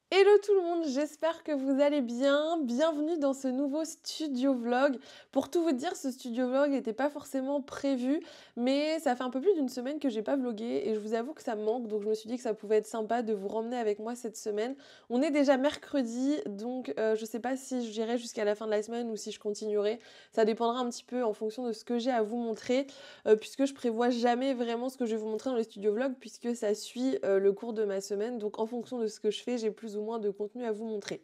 Hello tout le monde, j'espère que vous allez bien. Bienvenue dans ce nouveau studio vlog. Pour tout vous dire, ce studio vlog n'était pas forcément prévu, mais ça fait un peu plus d'une semaine que j'ai pas vlogué et je vous avoue que ça me manque, donc je me suis dit que ça pouvait être sympa de vous ramener avec moi cette semaine. On est déjà mercredi, donc je sais pas si j'irai jusqu'à la fin de la semaine ou si je continuerai. Ça dépendra un petit peu en fonction de ce que j'ai à vous montrer, puisque je prévois jamais vraiment ce que je vais vous montrer dans les studio vlogs, puisque ça suit le cours de ma semaine. Donc en fonction de ce que je fais, j'ai plus ou moins de contenu à vous montrer.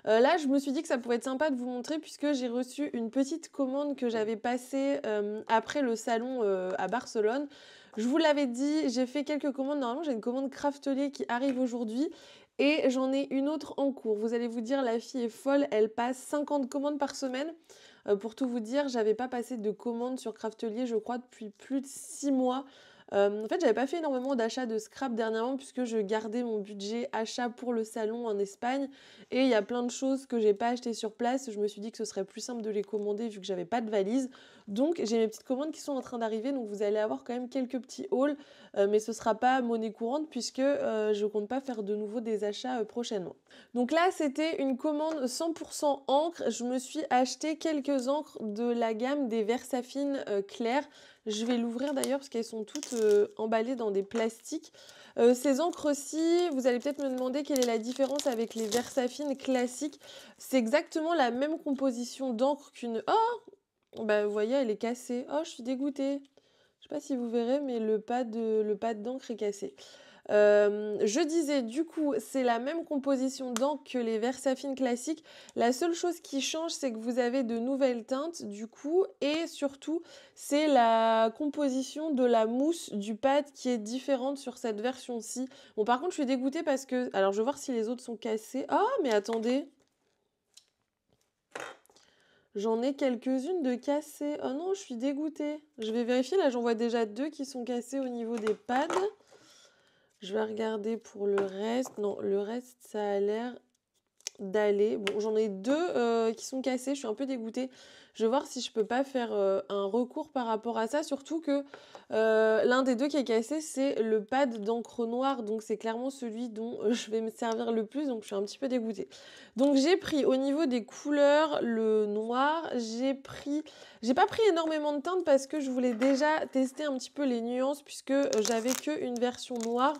Là, je me suis dit que ça pouvait être sympa de vous montrer puisque j'ai reçu une petite commande que j'avais passée après le salon à Barcelone. Je vous l'avais dit, j'ai fait quelques commandes. Normalement, j'ai une commande Craftelier qui arrive aujourd'hui et j'en ai une autre en cours. Vous allez vous dire, la fille est folle, elle passe 50 commandes par semaine. Pour tout vous dire, j'avais pas passé de commandes sur Craftelier, je crois, depuis plus de 6 mois. En fait, j'avais pas fait énormément d'achats de scrap dernièrement puisque je gardais mon budget achat pour le salon en Espagne et il y a plein de choses que j'ai pas achetées sur place. Je me suis dit que ce serait plus simple de les commander vu que j'avais pas de valise. Donc, j'ai mes petites commandes qui sont en train d'arriver. Donc, vous allez avoir quand même quelques petits hauls, mais ce sera pas monnaie courante puisque je compte pas faire de nouveau des achats prochainement. Donc là, c'était une commande 100% encre. Je me suis acheté quelques encres de la gamme des Versafine claires. Je vais l'ouvrir d'ailleurs parce qu'elles sont toutes emballées dans des plastiques. Ces encres-ci, vous allez peut-être me demander quelle est la différence avec les Versafine classiques. C'est exactement la même composition d'encre qu'une... Oh, bah vous voyez, elle est cassée. Oh, je suis dégoûtée. Je sais pas si vous verrez, mais le pad d'encre est cassé. Je disais, du coup, c'est la même composition d'encre que les Versafine classiques. La seule chose qui change, c'est que vous avez de nouvelles teintes, du coup, et surtout, c'est la composition de la mousse du pad qui est différente sur cette version-ci. Bon, par contre, je suis dégoûtée parce que... Alors, je vais voir si les autres sont cassés. Oh, mais attendez. J'en ai quelques-unes de cassées. Oh non, je suis dégoûtée. Je vais vérifier. Là, j'en vois déjà 2 qui sont cassés au niveau des pads. Je vais regarder pour le reste. Non, le reste, ça a l'air d'aller. Bon, j'en ai 2 qui sont cassés. Je suis un peu dégoûtée. Je vais voir si je peux pas faire un recours par rapport à ça. Surtout que l'un des 2 qui est cassé, c'est le pad d'encre noire. Donc, c'est clairement celui dont je vais me servir le plus. Donc, je suis un petit peu dégoûtée. Donc, j'ai pris au niveau des couleurs le noir. J'ai pas pris énormément de teintes parce que je voulais déjà tester un petit peu les nuances puisque j'avais qu'une version noire.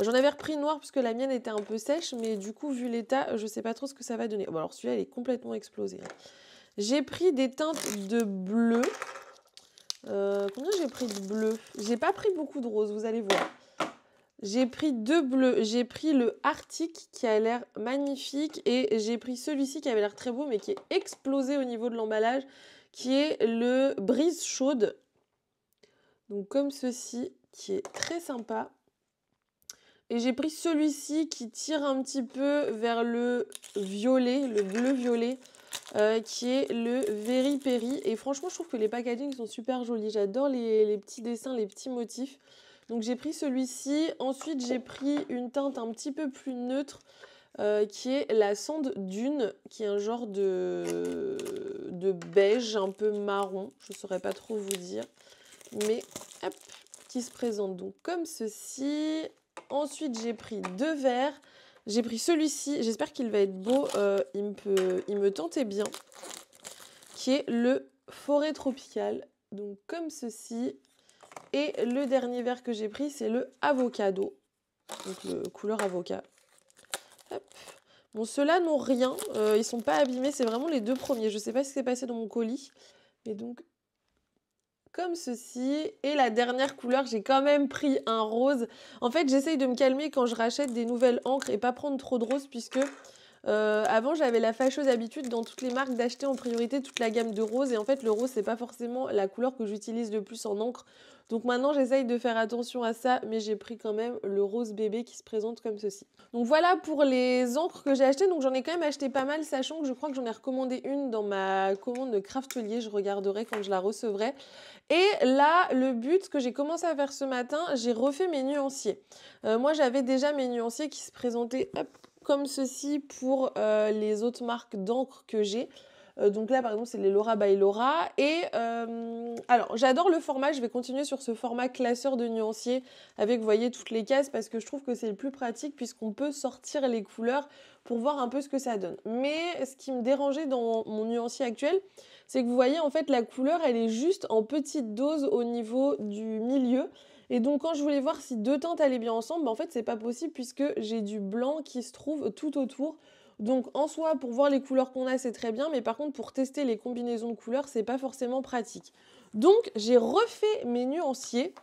J'en avais repris noir parce que la mienne était un peu sèche, mais du coup, vu l'état, je sais pas trop ce que ça va donner. Bon, alors celui-là, il est complètement explosé. J'ai pris des teintes de bleu. Combien j'ai pris de bleu? J'ai pas pris beaucoup de rose, vous allez voir. J'ai pris 2 bleus. J'ai pris le Arctic qui a l'air magnifique et j'ai pris celui-ci qui avait l'air très beau mais qui est explosé au niveau de l'emballage, qui est le Brise chaude. Donc comme ceci, qui est très sympa. Et j'ai pris celui-ci qui tire un petit peu vers le violet, le bleu-violet, qui est le Very Peri. Et franchement, je trouve que les packagings sont super jolis. J'adore les petits dessins, les petits motifs. Donc j'ai pris celui-ci. Ensuite, j'ai pris une teinte un petit peu plus neutre, qui est la Sand Dune, qui est un genre de beige, un peu marron. Je ne saurais pas trop vous dire. Mais, hop, qui se présente donc comme ceci. Ensuite, j'ai pris 2 verres. J'ai pris celui-ci. J'espère qu'il va être beau. Il me tentait bien. Qui est le Forêt Tropicale. Donc, comme ceci. Et le dernier verre que j'ai pris, c'est le Avocado. Donc, le couleur avocat. Hop. Bon, ceux-là n'ont rien. Ils sont pas abîmés. C'est vraiment les 2 premiers. Je sais pas ce qui s'est passé dans mon colis. Mais donc, comme ceci. Et la dernière couleur, j'ai quand même pris un rose. En fait, j'essaye de me calmer quand je rachète des nouvelles encres et pas prendre trop de rose puisque avant, j'avais la fâcheuse habitude dans toutes les marques d'acheter en priorité toute la gamme de rose. Et en fait, le rose, c'est pas forcément la couleur que j'utilise le plus en encre. Donc maintenant, j'essaye de faire attention à ça, mais j'ai pris quand même le rose bébé qui se présente comme ceci. Donc voilà pour les encres que j'ai achetées. Donc j'en ai quand même acheté pas mal, sachant que je crois que j'en ai recommandé une dans ma commande de Craftelier. Je regarderai quand je la recevrai. Et là, le but que j'ai commencé à faire ce matin, j'ai refait mes nuanciers. Moi, j'avais déjà mes nuanciers qui se présentaient comme ceci pour les autres marques d'encre que j'ai. Donc là, par exemple, c'est les Laura by Laura. Et alors, j'adore le format. Je vais continuer sur ce format classeur de nuancier avec, vous voyez, toutes les cases parce que je trouve que c'est le plus pratique puisqu'on peut sortir les couleurs pour voir un peu ce que ça donne. Mais ce qui me dérangeait dans mon nuancier actuel, c'est que vous voyez, en fait, la couleur, elle est juste en petite dose au niveau du milieu. Et donc, quand je voulais voir si deux teintes allaient bien ensemble, en fait, c'est pas possible puisque j'ai du blanc qui se trouve tout autour. Donc en soi, pour voir les couleurs qu'on a, c'est très bien, mais par contre, pour tester les combinaisons de couleurs, c'est pas forcément pratique. Donc j'ai refait mes nuanciers.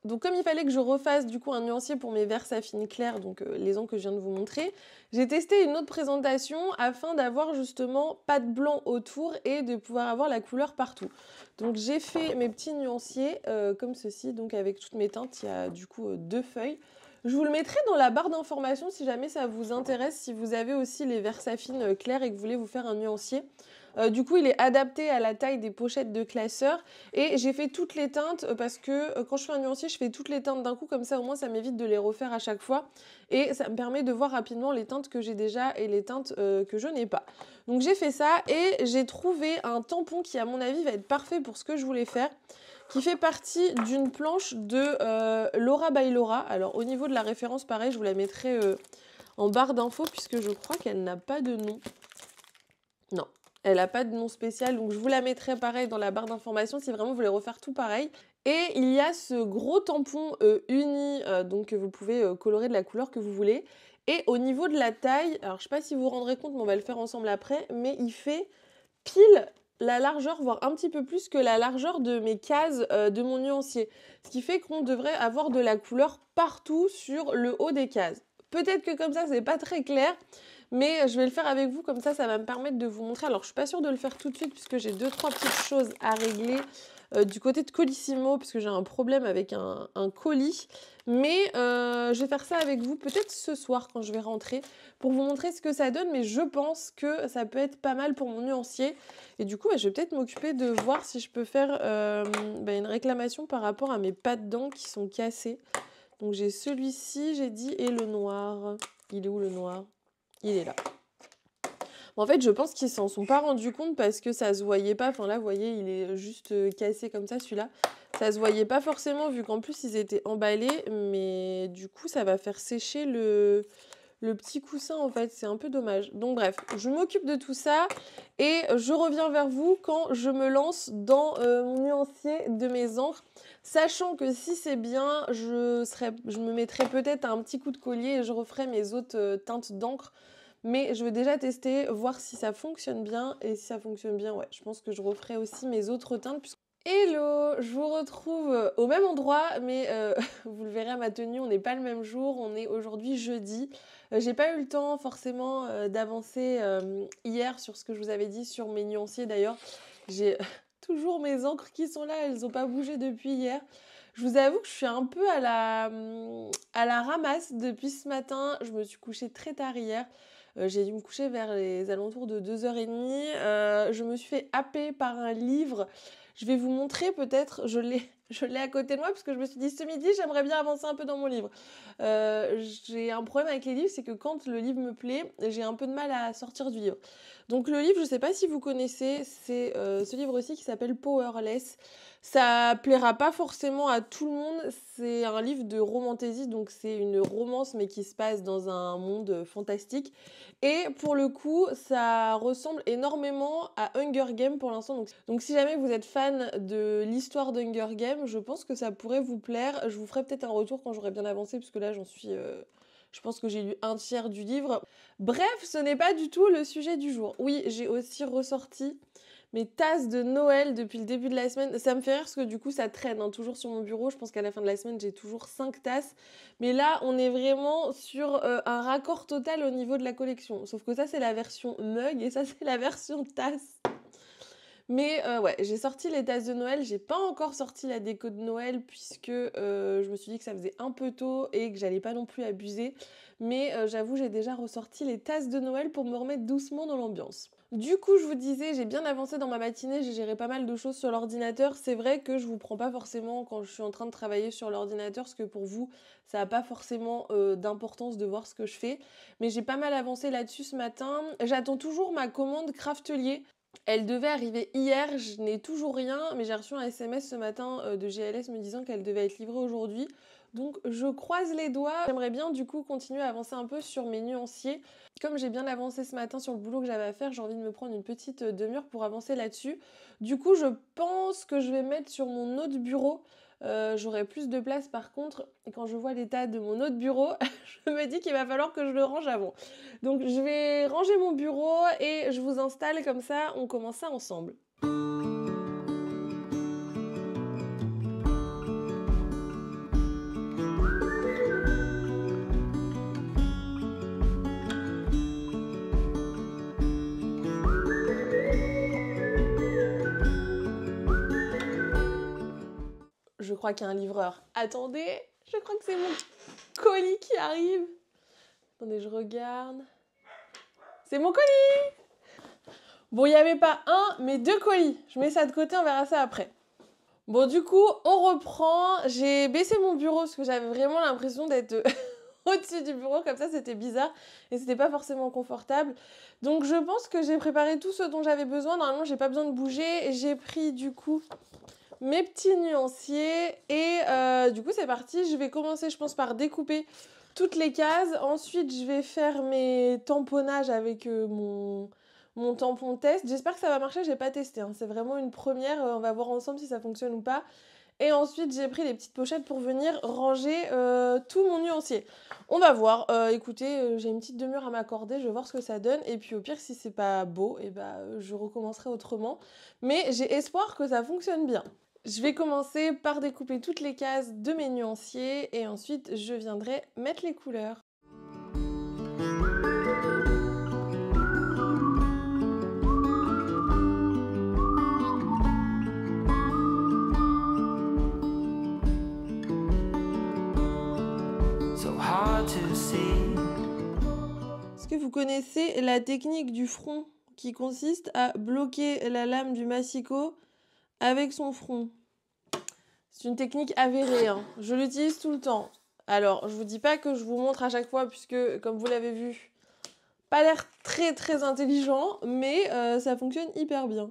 Donc comme il fallait que je refasse du coup un nuancier pour mes verts saphine clairs, donc les ongles que je viens de vous montrer, j'ai testé une autre présentation afin d'avoir justement pas de blanc autour et de pouvoir avoir la couleur partout. Donc j'ai fait mes petits nuanciers comme ceci, donc avec toutes mes teintes, il y a du coup 2 feuilles. Je vous le mettrai dans la barre d'informations si jamais ça vous intéresse, si vous avez aussi les verts saphine clairs et que vous voulez vous faire un nuancier. Du coup, il est adapté à la taille des pochettes de classeurs et j'ai fait toutes les teintes parce que quand je fais un nuancier, je fais toutes les teintes d'un coup, comme ça au moins ça m'évite de les refaire à chaque fois et ça me permet de voir rapidement les teintes que j'ai déjà et les teintes que je n'ai pas. Donc j'ai fait ça et j'ai trouvé un tampon qui à mon avis va être parfait pour ce que je voulais faire, qui fait partie d'une planche de Laura by Laura. Alors au niveau de la référence, pareil, je vous la mettrai en barre d'infos puisque je crois qu'elle n'a pas de nom. Non, elle n'a pas de nom spécial, donc je vous la mettrai pareil dans la barre d'informations si vraiment vous voulez refaire tout pareil. Et il y a ce gros tampon uni, donc vous pouvez colorer de la couleur que vous voulez. Et au niveau de la taille, alors je ne sais pas si vous vous rendrez compte, mais on va le faire ensemble après, mais il fait pile la largeur, voire un petit peu plus que la largeur de mes cases de mon nuancier. Ce qui fait qu'on devrait avoir de la couleur partout sur le haut des cases. Peut-être que comme ça, c'est pas très clair, mais je vais le faire avec vous, comme ça va me permettre de vous montrer. Alors, je suis pas sûre de le faire tout de suite, puisque j'ai 2-3 petites choses à régler du côté de Colissimo, puisque j'ai un problème avec un colis. Mais je vais faire ça avec vous, peut-être ce soir, quand je vais rentrer, pour vous montrer ce que ça donne. Mais je pense que ça peut être pas mal pour mon nuancier. Et du coup, je vais peut-être m'occuper de voir si je peux faire une réclamation par rapport à mes pattes d'encre qui sont cassées. Donc, j'ai celui-ci, j'ai dit, et le noir. Il est où le noir ? Il est là. En fait, je pense qu'ils s'en sont pas rendus compte parce que ça se voyait pas. Enfin là, vous voyez, il est juste cassé comme ça, celui-là. Ça se voyait pas forcément vu qu'en plus, ils étaient emballés. Mais du coup, ça va faire sécher le petit coussin, en fait. C'est un peu dommage. Donc bref, je m'occupe de tout ça et je reviens vers vous quand je me lance dans mon nuancier de mes encres. Sachant que si c'est bien, je me mettrai peut-être un petit coup de collier et je referai mes autres teintes d'encre. Mais je veux déjà tester, voir si ça fonctionne bien. Et si ça fonctionne bien, ouais, je pense que je referai aussi mes autres teintes. Hello, je vous retrouve au même endroit, mais vous le verrez à ma tenue, on n'est pas le même jour, on est aujourd'hui jeudi. J'ai pas eu le temps forcément d'avancer hier sur ce que je vous avais dit sur mes nuanciers d'ailleurs. J'ai toujours mes encres qui sont là, elles n'ont pas bougé depuis hier. Je vous avoue que je suis un peu à la ramasse depuis ce matin. Je me suis couchée très tard hier. J'ai dû me coucher vers les alentours de 2h30. Je me suis fait happer par un livre. Je vais vous montrer peut-être, je l'ai à côté de moi parce que je me suis dit ce midi j'aimerais bien avancer un peu dans mon livre. J'ai un problème avec les livres, c'est que quand le livre me plaît, j'ai un peu de mal à sortir du livre. Donc le livre, je ne sais pas si vous connaissez, c'est ce livre-ci qui s'appelle Powerless. Ça plaira pas forcément à tout le monde, c'est un livre de romantaisie, donc c'est une romance mais qui se passe dans un monde fantastique. Et pour le coup, ça ressemble énormément à Hunger Games pour l'instant. Donc si jamais vous êtes fan de l'histoire d'Hunger Games, je pense que ça pourrait vous plaire. Je vous ferai peut-être un retour quand j'aurai bien avancé, puisque là j'en suis... je pense que j'ai lu un tiers du livre. Bref, ce n'est pas du tout le sujet du jour. Oui, j'ai aussi ressorti mes tasses de Noël depuis le début de la semaine. Ça me fait rire parce que du coup ça traîne toujours sur mon bureau. Je pense qu'à la fin de la semaine j'ai toujours 5 tasses. Mais là on est vraiment sur un raccord total au niveau de la collection. Sauf que ça c'est la version mug et ça c'est la version tasse. Mais ouais, j'ai sorti les tasses de Noël, j'ai pas encore sorti la déco de Noël puisque je me suis dit que ça faisait un peu tôt et que j'allais pas non plus abuser. Mais j'avoue, j'ai déjà ressorti les tasses de Noël pour me remettre doucement dans l'ambiance. Du coup, je vous disais, j'ai bien avancé dans ma matinée, j'ai géré pas mal de choses sur l'ordinateur. C'est vrai que je vous prends pas forcément quand je suis en train de travailler sur l'ordinateur, parce que pour vous, ça n'a pas forcément d'importance de voir ce que je fais. Mais j'ai pas mal avancé là-dessus ce matin. J'attends toujours ma commande Craftelier. Elle devait arriver hier, je n'ai toujours rien, mais j'ai reçu un SMS ce matin de GLS me disant qu'elle devait être livrée aujourd'hui. Donc je croise les doigts. J'aimerais bien du coup continuer à avancer un peu sur mes nuanciers. Comme j'ai bien avancé ce matin sur le boulot que j'avais à faire, j'ai envie de me prendre une petite demi-heure pour avancer là-dessus. Du coup, je pense que je vais mettre sur mon autre bureau. J'aurai plus de place par contre, et quand je vois l'état de mon autre bureau, je me dis qu'il va falloir que je le range avant. Donc je vais ranger mon bureau et je vous installe comme ça, on commence ça ensemble. Je crois qu'il y a un livreur. Attendez, je crois que c'est mon colis qui arrive. Attendez, je regarde. C'est mon colis! Bon, il n'y avait pas un, mais 2 colis. Je mets ça de côté, on verra ça après. Bon, du coup, on reprend. J'ai baissé mon bureau parce que j'avais vraiment l'impression d'être au-dessus du bureau. Comme ça, c'était bizarre et c'était pas forcément confortable. Donc, je pense que j'ai préparé tout ce dont j'avais besoin. Normalement, j'ai pas besoin de bouger. J'ai pris, du coup, mes petits nuanciers et du coup, c'est parti. Je vais commencer, je pense, par découper toutes les cases. Ensuite, je vais faire mes tamponnages avec mon tampon test. J'espère que ça va marcher, j'ai pas testé. Hein. C'est vraiment une première. On va voir ensemble si ça fonctionne ou pas. Et ensuite, j'ai pris les petites pochettes pour venir ranger tout mon nuancier. On va voir. Écoutez, j'ai une petite demi-heure à m'accorder. Je vais voir ce que ça donne. Et puis au pire, si c'est pas beau, je recommencerai autrement. Mais j'ai espoir que ça fonctionne bien. Je vais commencer par découper toutes les cases de mes nuanciers. Et ensuite, je viendrai mettre les couleurs. Est-ce que vous connaissez la technique du front qui consiste à bloquer la lame du massicot avec son front? C'est une technique avérée, hein. Je l'utilise tout le temps. Alors, je vous dis pas que je vous montre à chaque fois puisque, comme vous l'avez vu, pas l'air très très intelligent, mais ça fonctionne hyper bien.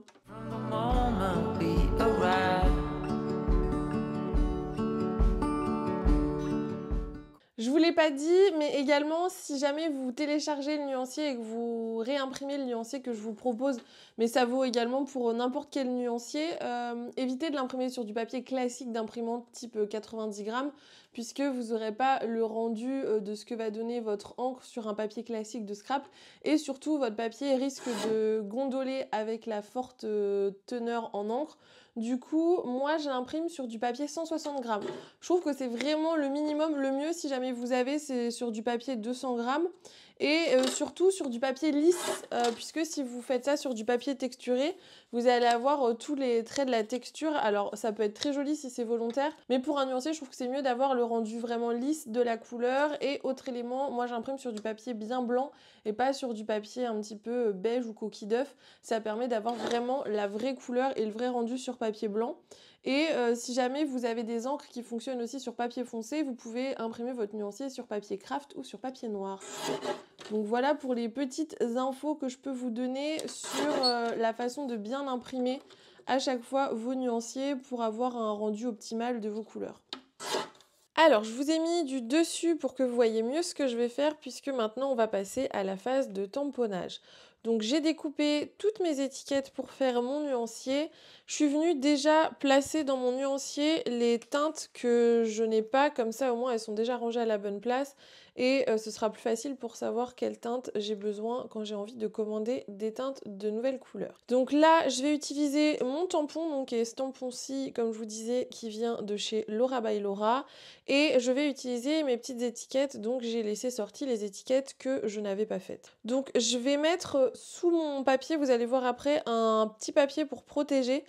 Je vous l'ai pas dit, mais également, si jamais vous téléchargez le nuancier et que vous réimprimez le nuancier que je vous propose, mais ça vaut également pour n'importe quel nuancier, évitez de l'imprimer sur du papier classique d'imprimante type 90 grammes, puisque vous n'aurez pas le rendu de ce que va donner votre encre sur un papier classique de scrap, et surtout, votre papier risque de gondoler avec la forte teneur en encre. Du coup, moi, je l'imprime sur du papier 160 grammes. Je trouve que c'est vraiment le minimum, le mieux si jamais vous avez, c'est sur du papier 200 grammes. Et surtout sur du papier lisse, puisque si vous faites ça sur du papier texturé, vous allez avoir tous les traits de la texture. Alors ça peut être très joli si c'est volontaire, mais pour un nuancier, je trouve que c'est mieux d'avoir le rendu vraiment lisse de la couleur. Et autre élément, moi j'imprime sur du papier bien blanc et pas sur du papier un petit peu beige ou coquille d'œuf. Ça permet d'avoir vraiment la vraie couleur et le vrai rendu sur papier blanc. Et si jamais vous avez des encres qui fonctionnent aussi sur papier foncé, vous pouvez imprimer votre nuancier sur papier craft ou sur papier noir. Donc voilà pour les petites infos que je peux vous donner sur la façon de bien imprimer à chaque fois vos nuanciers pour avoir un rendu optimal de vos couleurs. Alors, je vous ai mis du dessus pour que vous voyez mieux ce que je vais faire puisque maintenant on va passer à la phase de tamponnage. Donc j'ai découpé toutes mes étiquettes pour faire mon nuancier. Je suis venue déjà placer dans mon nuancier les teintes que je n'ai pas, comme ça au moins elles sont déjà rangées à la bonne place et ce sera plus facile pour savoir quelle teinte j'ai besoin quand j'ai envie de commander des teintes de nouvelles couleurs. Donc là, je vais utiliser mon tampon, donc qui est ce tampon-ci, comme je vous disais, qui vient de chez Laura by Laura. Et je vais utiliser mes petites étiquettes, donc j'ai laissé sorties les étiquettes que je n'avais pas faites. Donc je vais mettre sous mon papier, vous allez voir après, un petit papier pour protéger.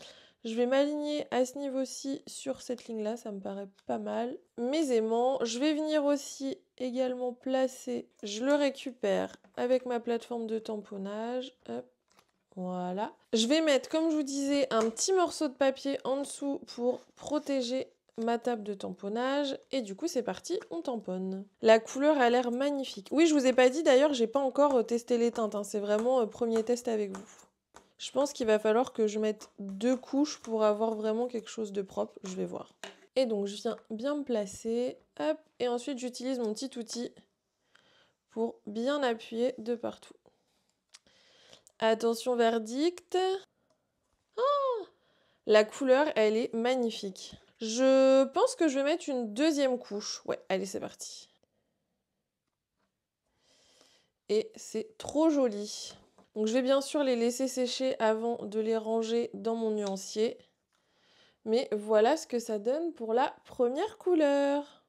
Je vais m'aligner à ce niveau-ci sur cette ligne-là, ça me paraît pas mal. Mes aimants, je vais venir aussi également placer, je le récupère avec ma plateforme de tamponnage. Hop. Voilà. Je vais mettre, comme je vous disais, un petit morceau de papier en dessous pour protéger ma table de tamponnage et du coup c'est parti, on tamponne. La couleur a l'air magnifique. Oui, je vous ai pas dit d'ailleurs, j'ai pas encore testé les teintes, hein. C'est vraiment premier test avec vous. Je pense qu'il va falloir que je mette 2 couches pour avoir vraiment quelque chose de propre. Je vais voir. Et donc, je viens bien me placer. Hop. Et ensuite, j'utilise mon petit outil pour bien appuyer de partout. Attention, verdict. Oh, la couleur, elle est magnifique. Je pense que je vais mettre une 2e couche. Ouais, allez, c'est parti. Et c'est trop joli. Donc, je vais bien sûr les laisser sécher avant de les ranger dans mon nuancier. Mais voilà ce que ça donne pour la première couleur.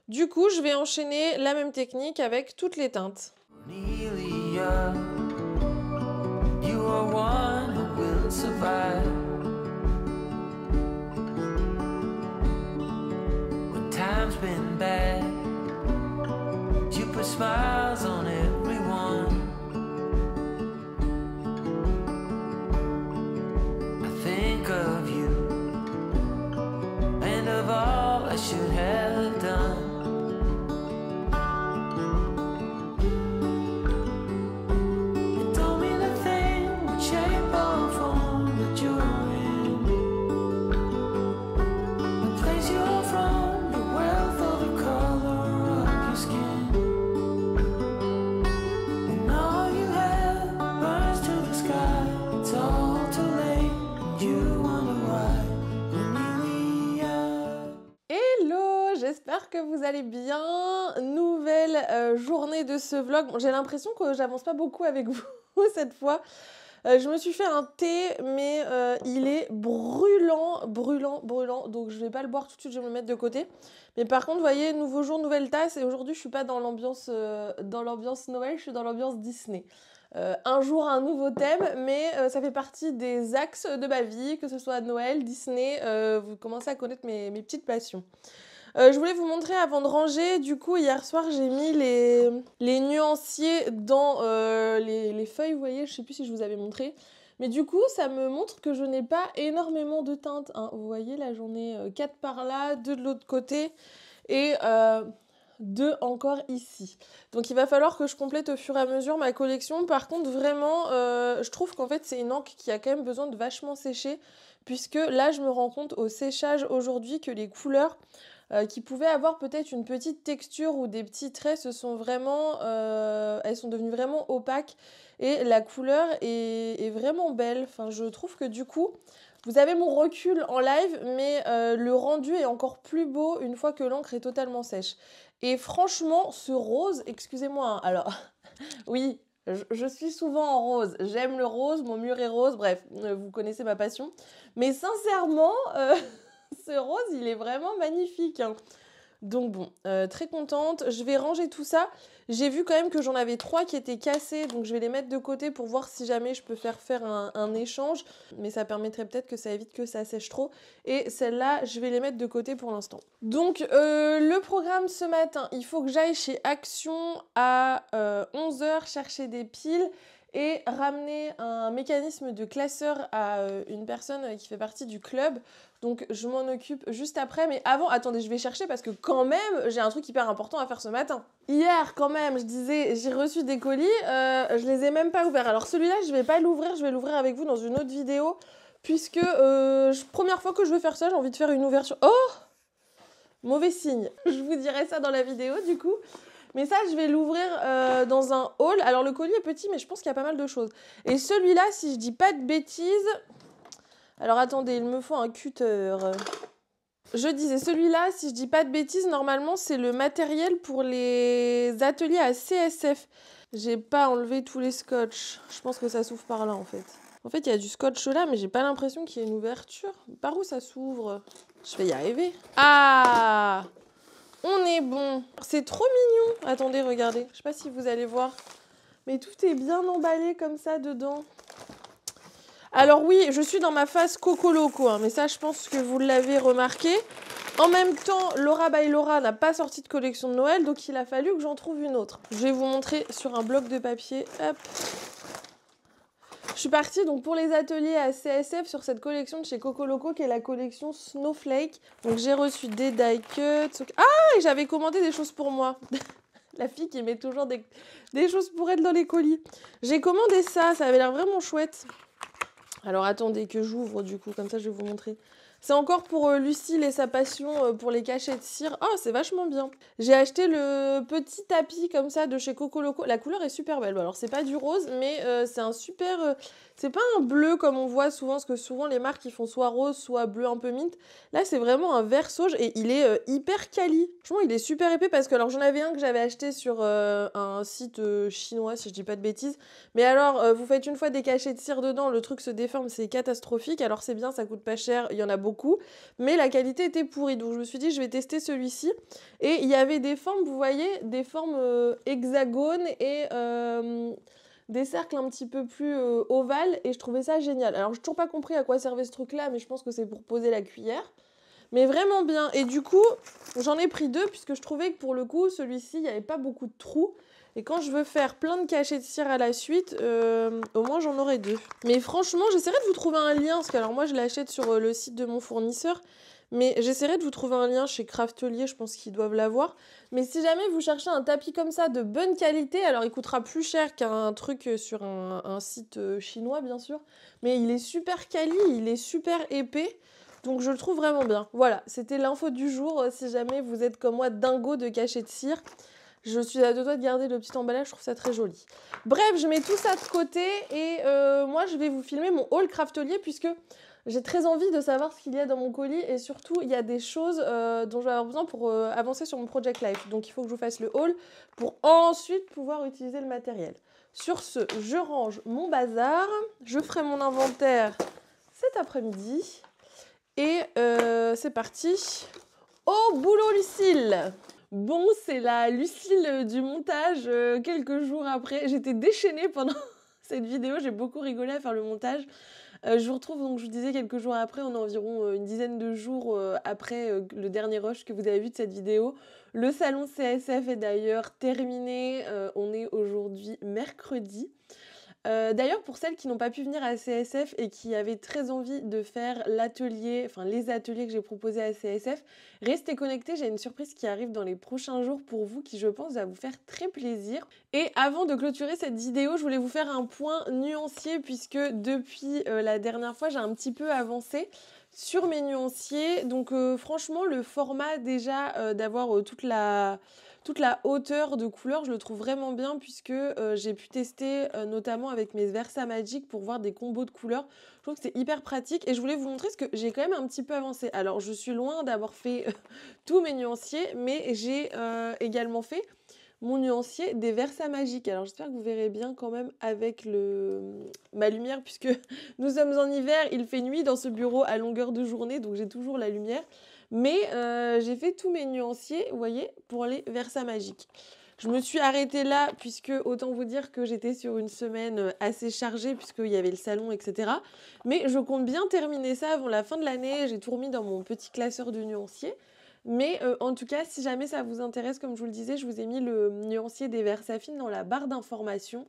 Du coup, je vais enchaîner la même technique avec toutes les teintes. Cornelia, you are one who will survive. When time's been bad, you put smiles on everyone. I think of you. Of all I should have done. It don't mean a thing what shape or form that you're in, the place you're from, the wealth or the color of your skin, and all you have burns to the sky. It's all too late and you wonder why. J'espère que vous allez bien. Nouvelle journée de ce vlog. Bon, j'ai l'impression que j'avance pas beaucoup avec vous cette fois. Je me suis fait un thé, mais il est brûlant. Donc je vais pas le boire tout de suite, je vais me le mettre de côté. Mais par contre, vous voyez, nouveau jour, nouvelle tasse. Et aujourd'hui, je suis pas dans l'ambiance Noël, je suis dans l'ambiance Disney. Un jour, un nouveau thème, mais ça fait partie des axes de ma vie, que ce soit Noël, Disney. Vous commencez à connaître mes petites passions. Je voulais vous montrer avant de ranger, du coup hier soir j'ai mis les nuanciers dans les feuilles, vous voyez, je sais plus si je vous avais montré. Mais du coup ça me montre que je n'ai pas énormément de teintes, hein. Vous voyez là j'en ai 4 par là, 2 de l'autre côté et 2 encore ici. Donc il va falloir que je complète au fur et à mesure ma collection. Par contre vraiment je trouve qu'en fait c'est une encre qui a quand même besoin de vachement sécher. Puisque là je me rends compte au séchage aujourd'hui que les couleurs qui pouvaient avoir peut-être une petite texture ou des petits traits, elles sont devenues vraiment opaques et la couleur est vraiment belle. Enfin, je trouve que du coup, vous avez mon recul en live, mais le rendu est encore plus beau une fois que l'encre est totalement sèche. Et franchement, ce rose, excusez-moi, hein, alors, oui, je suis souvent en rose. J'aime le rose, mon mur est rose, bref, vous connaissez ma passion. Mais sincèrement... ce rose, il est vraiment magnifique, hein. Donc bon, très contente. Je vais ranger tout ça. J'ai vu quand même que j'en avais 3 qui étaient cassés, donc je vais les mettre de côté pour voir si jamais je peux faire un échange. Mais ça permettrait peut-être que ça évite que ça sèche trop. Et celles-là, je vais les mettre de côté pour l'instant. Donc le programme ce matin, il faut que j'aille chez Action à 11h chercher des piles et ramener un mécanisme de classeur à une personne qui fait partie du club. Donc je m'en occupe juste après. Mais avant, attendez, je vais chercher parce que quand même, j'ai un truc hyper important à faire ce matin. Hier, quand même, je disais, j'ai reçu des colis, je les ai même pas ouverts. Alors celui-là, je vais pas l'ouvrir, je vais l'ouvrir avec vous dans une autre vidéo. Puisque, première fois que je vais faire ça, j'ai envie de faire une ouverture. Oh! Mauvais signe. Je vous dirai ça dans la vidéo, du coup. Mais ça, je vais l'ouvrir dans un haul. Alors, le colis est petit, mais je pense qu'il y a pas mal de choses. Et celui-là, si je dis pas de bêtises... Alors, attendez, il me faut un cutter. Je disais, celui-là, si je dis pas de bêtises, normalement, c'est le matériel pour les ateliers à CSF. J'ai pas enlevé tous les scotch. Je pense que ça s'ouvre par là, en fait. En fait, il y a du scotch là, mais j'ai pas l'impression qu'il y ait une ouverture. Par où ça s'ouvre? Je vais y arriver. Ah! On est bon. C'est trop mignon. Attendez, regardez. Je sais pas si vous allez voir. Mais tout est bien emballé comme ça dedans. Alors oui, je suis dans ma phase Coco Loco, hein, mais ça, je pense que vous l'avez remarqué. En même temps, Laura by Laura n'a pas sorti de collection de Noël, donc il a fallu que j'en trouve une autre. Je vais vous montrer sur un bloc de papier. Hop. Je suis partie donc pour les ateliers à CSF sur cette collection de chez Coco Loco qui est la collection Snowflake. Donc j'ai reçu des die cuts. Ah, et j'avais commandé des choses pour moi. La fille qui met toujours des choses pour elle dans les colis. J'ai commandé ça, ça avait l'air vraiment chouette. Alors attendez que j'ouvre du coup, comme ça je vais vous montrer. C'est encore pour Lucille et sa passion pour les cachets de cire. Oh, c'est vachement bien. J'ai acheté le petit tapis comme ça de chez Coco Loco. La couleur est super belle. Bon, alors c'est pas du rose, mais c'est un super... c'est pas un bleu comme on voit souvent, parce que souvent les marques ils font soit rose, soit bleu un peu mint. Là c'est vraiment un vert sauge et il est hyper quali. Franchement il est super épais parce que alors j'en avais un que j'avais acheté sur un site chinois si je dis pas de bêtises. Mais alors vous faites une fois des cachets de cire dedans, le truc se déforme, c'est catastrophique. Alors c'est bien, ça coûte pas cher, il y en a beaucoup. Mais la qualité était pourrie, donc je me suis dit je vais tester celui-ci. Et il y avait des formes, vous voyez, des formes hexagones et des cercles un petit peu plus ovales, et je trouvais ça génial. Alors j'ai toujours pas compris à quoi servait ce truc-là, mais je pense que c'est pour poser la cuillère. Mais vraiment bien. Et du coup, j'en ai pris 2 puisque je trouvais que pour le coup, celui-ci, il n'y avait pas beaucoup de trous. Et quand je veux faire plein de cachets de cire à la suite, au moins j'en aurai 2. Mais franchement, j'essaierai de vous trouver un lien, parce que alors moi je l'achète sur le site de mon fournisseur, mais j'essaierai de vous trouver un lien chez Craftelier, je pense qu'ils doivent l'avoir. Mais si jamais vous cherchez un tapis comme ça de bonne qualité, alors il coûtera plus cher qu'un truc sur un site chinois bien sûr, mais il est super quali, il est super épais. Donc je le trouve vraiment bien. Voilà, c'était l'info du jour. Si jamais vous êtes comme moi dingo de cachets de cire, je suis à deux doigts de garder le petit emballage, je trouve ça très joli. Bref, je mets tout ça de côté et moi je vais vous filmer mon haul Craftelier puisque j'ai très envie de savoir ce qu'il y a dans mon colis et surtout il y a des choses dont je vais avoir besoin pour avancer sur mon Project Life. Donc il faut que je vous fasse le haul pour ensuite pouvoir utiliser le matériel. Sur ce, je range mon bazar, je ferai mon inventaire cet après-midi. Et c'est parti. Au boulot, Lucille! Bon, c'est la Lucille du montage, quelques jours après. J'étais déchaînée pendant cette vidéo, j'ai beaucoup rigolé à faire le montage. Je vous retrouve, donc je vous disais, quelques jours après, on est environ une dizaine de jours après le dernier rush que vous avez vu de cette vidéo. Le salon CSF est d'ailleurs terminé, on est aujourd'hui mercredi. D'ailleurs, pour celles qui n'ont pas pu venir à CSF et qui avaient très envie de faire l'atelier, enfin les ateliers que j'ai proposés à CSF, restez connectés, j'ai une surprise qui arrive dans les prochains jours pour vous qui je pense va vous faire très plaisir. Et avant de clôturer cette vidéo, je voulais vous faire un point nuancier puisque depuis la dernière fois, j'ai un petit peu avancé sur mes nuanciers. Donc franchement, le format déjà d'avoir toute la hauteur de couleur, je le trouve vraiment bien puisque j'ai pu tester notamment avec mes Versagic pour voir des combos de couleurs. Je trouve que c'est hyper pratique et je voulais vous montrer ce que j'ai quand même un petit peu avancé. Alors je suis loin d'avoir fait tous mes nuanciers, mais j'ai également fait mon nuancier des Versagic. Alors j'espère que vous verrez bien quand même avec ma lumière puisque nous sommes en hiver, il fait nuit dans ce bureau à longueur de journée, donc j'ai toujours la lumière. Mais j'ai fait tous mes nuanciers, vous voyez, pour les Versagic. Je me suis arrêtée là puisque autant vous dire que j'étais sur une semaine assez chargée puisqu'il y avait le salon, etc. Mais je compte bien terminer ça avant la fin de l'année. J'ai tout remis dans mon petit classeur de nuanciers. Mais en tout cas, si jamais ça vous intéresse, comme je vous le disais, je vous ai mis le nuancier des Versafine dans la barre d'information.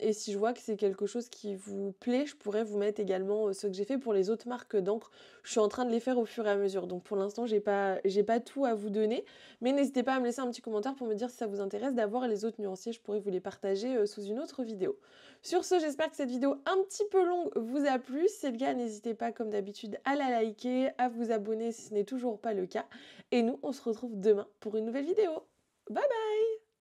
Et si je vois que c'est quelque chose qui vous plaît, je pourrais vous mettre également ce que j'ai fait pour les autres marques d'encre. Je suis en train de les faire au fur et à mesure. Donc pour l'instant, j'ai pas tout à vous donner. Mais n'hésitez pas à me laisser un petit commentaire pour me dire si ça vous intéresse d'avoir les autres nuanciers. Je pourrais vous les partager sous une autre vidéo. Sur ce, j'espère que cette vidéo un petit peu longue vous a plu. Si c'est le cas, n'hésitez pas comme d'habitude à la liker, à vous abonner si ce n'est toujours pas le cas. Et nous, on se retrouve demain pour une nouvelle vidéo. Bye bye!